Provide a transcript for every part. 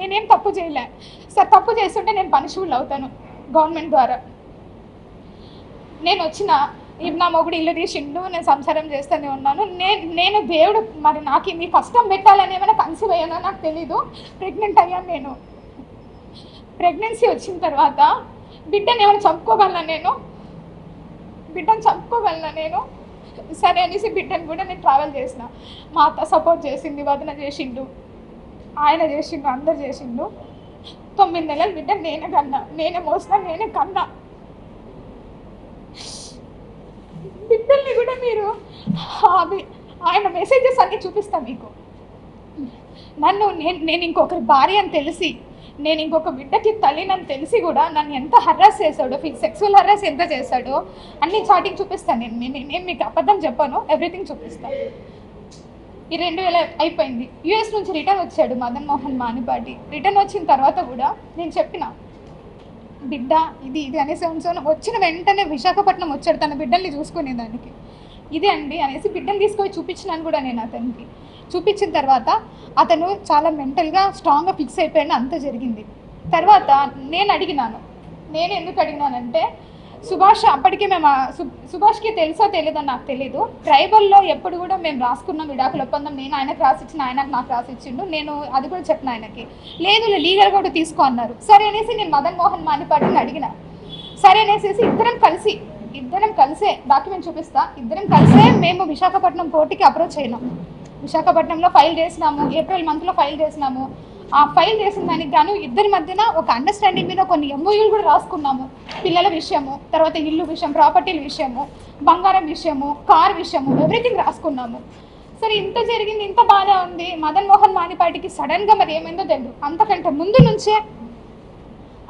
నేనేం తప్పు చేయలే సార్. తప్పు చేస్తుంటే నేను పనిషబుల్ అవుతాను గవర్నమెంట్ ద్వారా. నేను వచ్చిన నా మొగుడు ఇల్లు తీసిండు, నేను సంసారం చేస్తూనే ఉన్నాను. నేను దేవుడు మరి నాకు ఇన్ని కష్టం పెట్టాలని ఏమైనా కన్సీవ్ అయ్యానో నాకు తెలీదు. ప్రెగ్నెంట్ అయ్యాను. నేను ప్రెగ్నెన్సీ వచ్చిన తర్వాత బిడ్డను ఏమైనా చంపుకోగలనా? బిడ్డను చంపుకోగలనా నేను? సరే అనేసి బిడ్డను కూడా నేను ట్రావెల్ చేసిన. మా అత్త సపోర్ట్ చేసింది, వదిన చేసిండు, ఆయన చేసిండు, అందరు చేసిండు. 9 నెలల బిడ్డ నేనే కన్నా, నేనే మోసిన, నేనే కన్నా. బిడ్డల్ని కూడా మీరు ఆయన మెసేజెస్ అన్నీ చూపిస్తాను మీకు. నేను ఇంకొకరి భార్య అని తెలిసి, నేను ఇంకొక బిడ్డకి తల్లినని తెలిసి కూడా నన్ను ఎంత హర్రాస్ చేశాడో, సెక్సువల్ హర్రాస్ ఎంత చేశాడో అన్ని చాటింగ్ చూపిస్తాను. నేను మీకు అబద్ధం చెప్పాను, ఎవ్రీథింగ్ చూపిస్తాను. ఈ 2000 అయిపోయింది. యూఎస్ నుంచి రిటర్న్ వచ్చాడు మదన్ మోహన్ మానిపాటి. రిటర్న్ వచ్చిన తర్వాత కూడా నేను చెప్పిన బిడ్డ ఇది అనేసి వచ్చిన వెంటనే విశాఖపట్నం వచ్చాడు తన బిడ్డల్ని చూసుకునేదానికి. ఇదే అండి అనేసి బిడ్డను తీసుకొని చూపించినాను కూడా నేను అతనికి. చూపించిన తర్వాత అతను చాలా మెంటల్గా స్ట్రాంగ్గా ఫిక్స్ అయిపోయాను. అంత జరిగింది. తర్వాత నేను ఎందుకు అడిగినానంటే, సుభాష్ అప్పటికే మేము సుభాష్కి తెలుసో తెలీదో నాకు తెలీదు. ట్రైబల్లో ఎప్పుడు కూడా మేము రాసుకున్నాం విడాకుల ఒప్పందం. నేను ఆయనకు రాసిచ్చిన, ఆయనకు నాకు రాసిచ్చిండు. నేను అది కూడా చెప్పిన ఆయనకి. లేదు లీగల్ కూడా తీసుకో అన్నారు. సరే అనేసి నేను మదన్ మోహన్ మానిపాటిని అడిగిన. సరే అనేసి ఇద్దరం కలిసే డాక్యుమెంట్ చూపిస్తా, ఇద్దరం కలిసే మేము విశాఖపట్నం కోర్టుకి అప్రోచ్ అయినాం. విశాఖపట్నంలో ఫైల్ చేసినాము, ఏప్రిల్ మంత్లో ఫైల్ చేసినాము. ఆ ఫైల్ చేసిన దానికి గాను ఇద్దరి మధ్యన ఒక అండర్స్టాండింగ్ మీద కొన్ని ఎంఓయూలు కూడా రాసుకున్నాము. పిల్లల విషయము, తర్వాత ఇల్లు విషయం, ప్రాపర్టీల విషయము, బంగారం విషయము, కార్ విషయము, ఎవ్రీథింగ్ రాసుకున్నాము. సరే ఇంత జరిగింది, ఇంత బాగా ఉంది. మదన్ మోహన్ మానిపాటికి సడన్గా మరి ఏమైందో తెలియదు. అంతకంటే ముందు నుంచే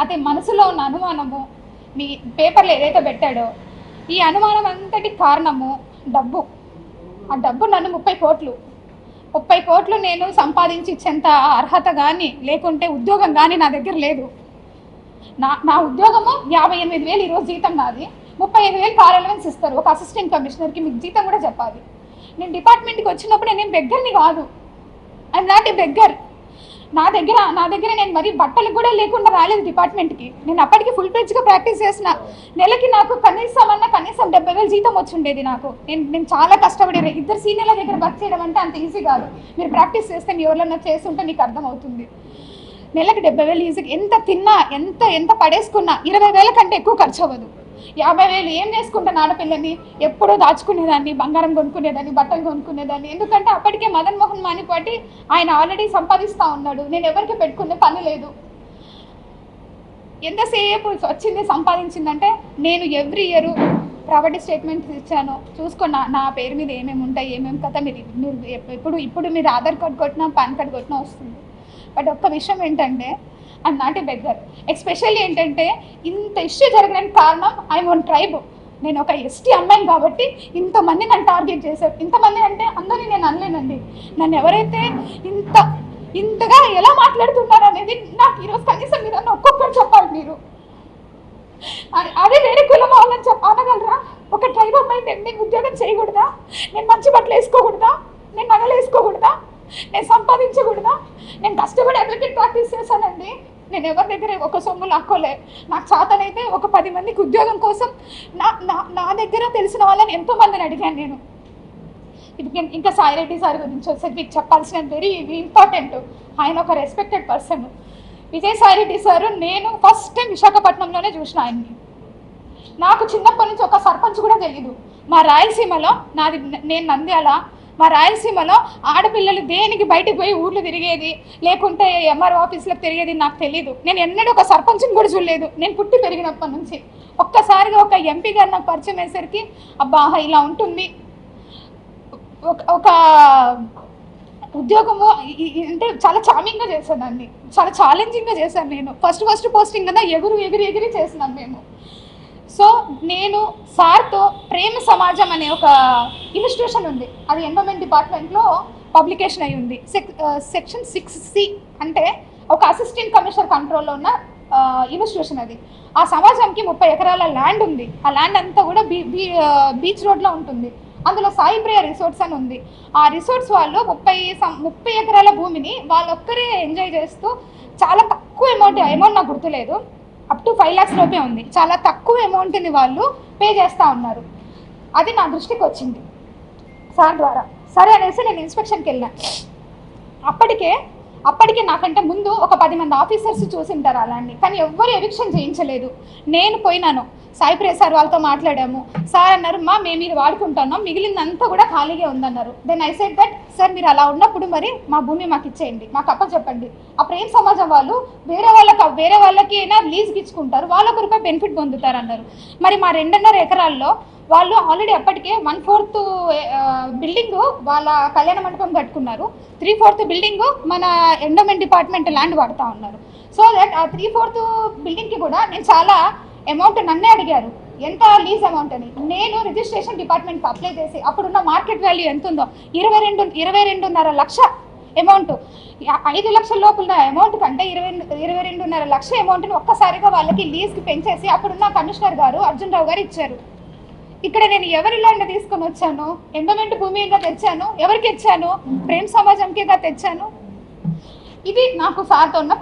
అదే మనసులో ఉన్న అనుమానము, మీ పేపర్లో ఏదైతే పెట్టాడో ఈ అనుమానం అంతటి కారణము డబ్బు. ఆ డబ్బు నన్ను 30 కోట్లు నేను సంపాదించి ఇచ్చేంత అర్హత కానీ, లేకుంటే ఉద్యోగం కానీ నా దగ్గర లేదు. నా ఉద్యోగము 58,000 ఈరోజు జీతం నాది. 35,000 కార్ అలవెన్స్ ఇస్తారు ఒక అసిస్టెంట్ కమిషనర్కి. మీకు జీతం కూడా చెప్పాలి. నేను డిపార్ట్మెంట్కి వచ్చినప్పుడు నేను బెగ్గర్ని కాదు, ఐఎమ్ నాట్ ఏ బెగ్గర్. నా దగ్గర నేను మరి బట్టలు కూడా లేకుండా రాలేదు డిపార్ట్మెంట్కి. నేను అప్పటికి ఫుల్ ఫ్లెడ్జ్గా ప్రాక్టీస్ చేసిన. నెలకి నాకు కనీసం 70,000 జీతం వచ్చుండేది నాకు. నేను చాలా కష్టపడి ఇద్దరు సీనియర్ల దగ్గర వర్క్ చేయడం అంటే అంత ఈజీ కాదు. మీరు ప్రాక్టీస్ చేస్తే మీ ఎవరినన్నా చేస్తుంటే నీకు అర్థమవుతుంది. నెలకి 70,000 ఈజీగా ఎంత తిన్నా, ఎంత పడేసుకున్నా 20,000 కంటే ఎక్కువ ఖర్చు అవ్వదు. 50,000 ఏం చేసుకుంటాను? ఆడపిల్లని ఎప్పుడూ దాచుకునేదాన్ని, బంగారం కొనుక్కునేదాన్ని, బట్టలు కొనుక్కునేదాన్ని. ఎందుకంటే అప్పటికే మదన్ మోహన్ మానిపాటి ఆయన ఆల్రెడీ సంపాదిస్తూ ఉన్నాడు. నేను ఎవరికి పెట్టుకునే పని లేదు. ఎంతసేపు వచ్చింది సంపాదించిందంటే, నేను ఎవ్రీ ఇయర్ ప్రాపర్టీ స్టేట్మెంట్స్ ఇచ్చాను. చూసుకున్నా నా పేరు మీద ఏమేమి ఉంటాయి, ఏమేమి కథ. మీరు ఇప్పుడు మీరు ఆధార్ కార్డ్ కొట్టినా, పాన్ కార్డ్ కొట్టినా వస్తుంది. బట్ ఒక్క విషయం ఏంటంటే, I'm not a beggar. Especially ఏంటంటే, ఇంత ఇష్యూ జరగడానికి కారణం ఐఎమ్ వన్ ట్రైబ్. నేను ఒక ఎస్టీ అమ్మాయిని కాబట్టి ఇంతమంది నన్ను టార్గెట్ చేశారు. ఇంతమంది అంటే అందరినీ నేను అనలేనండి. నన్ను ఎవరైతే ఇంతగా ఎలా మాట్లాడుతున్నారు అనేది నాకు ఈరోజు కనీసం మీరు ఒక్కొక్కరు చెప్పాలి. మీరు అదే వేరే కులం వాళ్ళని అనగలరా? ఒక ట్రైబ్ అమ్మాయి నేను ఉద్యోగం చేయకూడదా? నేను మంచి బట్టలు వేసుకోకూడదా? నేను నగలు వేసుకోకూడదా? నేను సంపాదించకూడదా? నేను కష్టపడి అడ్వకేట్ ప్రాక్టీస్ చేశానండి. నేను ఎవరి దగ్గర ఒక సొమ్ము లాక్కోలే. నాకు చేతనైతే ఒక 10 మందికి ఉద్యోగం కోసం నా దగ్గర తెలిసిన వాళ్ళని ఎంతోమందిని అడిగాను నేను. ఇది ఇంకా సాయిరెడ్డి సార్ గురించి వస్తే మీకు చెప్పాల్సిన వెరీ ఇంపార్టెంట్. ఆయన ఒక రెస్పెక్టెడ్ పర్సన్. విజయసాయిరెడ్డి సారు నేను ఫస్ట్ టైం విశాఖపట్నంలోనే చూసిన ఆయన్ని. నాకు చిన్నప్పటి నుంచి ఒక సర్పంచ్ కూడా తెలీదు. మా రాయలసీమలో నేను నంద్యాల, మా రాయలసీమలో ఆడపిల్లలు దేనికి బయటకు పోయి ఊర్లు తిరిగేది, లేకుంటే ఎంఆర్ఓ ఆఫీసులకు తిరిగేది నాకు తెలీదు. నేను ఎన్నడూ ఒక సర్పంచ్ని కూడా చూడలేదు. నేను పుట్టి పెరిగినప్పటి నుంచి. ఒక్కసారిగా ఒక ఎంపీ గారు నాకు పరిచయం అయ్యేసరికి అబ్బా ఇలా ఉంటుంది. ఒక ఉద్యోగము అంటే చాలా చామింగ్గా చేశాను, చాలా ఛాలెంజింగ్గా చేశాను. నేను ఫస్ట్ పోస్టింగ్ కదా ఎగిరి చేసినాను మేము. సో నేను సార్తో ప్రేమ సమాజం అనే ఒక ఇన్స్టిట్యూషన్ ఉంది. అది ఎన్విరాన్మెంట్ డిపార్ట్మెంట్లో పబ్లికేషన్ అయి ఉంది. సెక్షన్ 6C అంటే ఒక అసిస్టెంట్ కమిషనర్ కంట్రోల్లో ఉన్న ఇన్స్టిట్యూషన్ అది. ఆ సమాజంకి 30 ఎకరాల ల్యాండ్ ఉంది. ఆ ల్యాండ్ అంతా కూడా బీచ్ రోడ్లో ఉంటుంది. అందులో సాయి ప్రియ రిసార్ట్స్ అని ఉంది. ఆ రిసార్ట్స్ వాళ్ళు 30 ఎకరాల భూమిని వాళ్ళొక్కరే ఎంజాయ్ చేస్తూ చాలా తక్కువ అమౌంట్ నాకు గుర్తులేదు, అప్ టు 5 lakhs లోపే ఉంది. చాలా తక్కువ అమౌంట్ని వాళ్ళు పే చేస్తూ ఉన్నారు. అది నా దృష్టికి వచ్చింది సార్ ద్వారా. సరే అనేసి నేను ఇన్స్పెక్షన్కి వెళ్ళాను. అప్పటికే నాకంటే ముందు ఒక 10 మంది ఆఫీసర్స్ చూసింటారు అలాంటి, కానీ ఎవ్వరు ఎవిక్షన్ చేయించలేదు. నేను పోయినాను, సాయి ప్రేస్ సార్ వాళ్ళతో మాట్లాడాము. సార్ అన్నారు, మేము ఇది వాడుకుంటున్నాం, మిగిలిందంతా కూడా ఖాళీగా ఉందన్నారు. Then I said that sir మీరు అలా ఉన్నప్పుడు మరి మా భూమి మాకు ఇచ్చేయండి, మాకు అప్పచెప్పండి. ఆ ప్రేమ్ సమాజం వాళ్ళు వేరే వాళ్ళకి అయినా లీజ్కి ఇచ్చుకుంటారు, వాళ్ళొక రూపాయి బెనిఫిట్ పొందుతారు అన్నారు. మరి మా 2.5 ఎకరాల్లో వాళ్ళు ఆల్రెడీ అప్పటికే 1/4 బిల్డింగ్ వాళ్ళ కళ్యాణ మండపం కట్టుకున్నారు, 3/4 బిల్డింగ్ మన ఎండోమెంట్ డిపార్ట్మెంట్ ల్యాండ్ వాడుతూ ఉన్నారు. సో దట్ ఆ 3/4 బిల్డింగ్కి కూడా నేను చాలా అమౌంట్ నన్నే అడిగారు ఎంత లీజ్ అమౌంట్ అని. నేను రిజిస్ట్రేషన్ డిపార్ట్మెంట్కి అప్లై చేసి అప్పుడున్న మార్కెట్ వాల్యూ ఎంత ఉందో 22.5 లక్ష అమౌంట్, 5 లక్షల లోపల అమౌంట్ కంటే 22.5 లక్ష అమౌంట్ని ఒక్కసారిగా వాళ్ళకి లీజ్కి పెంచేసి అప్పుడున్న కమిషనర్ గారు అర్జున్ రావు గారు ఇచ్చారు. ఇక్కడ నేను ఎవరి ల్యాండ్ తీసుకొని వచ్చాను? ఎండోమెంట్ భూమిగా తెచ్చాను. ఎవరికి ఇచ్చాను? ప్రేమ్ సమాజంకిగా తెచ్చాను. ఇది నాకు సార్తో ఉన్న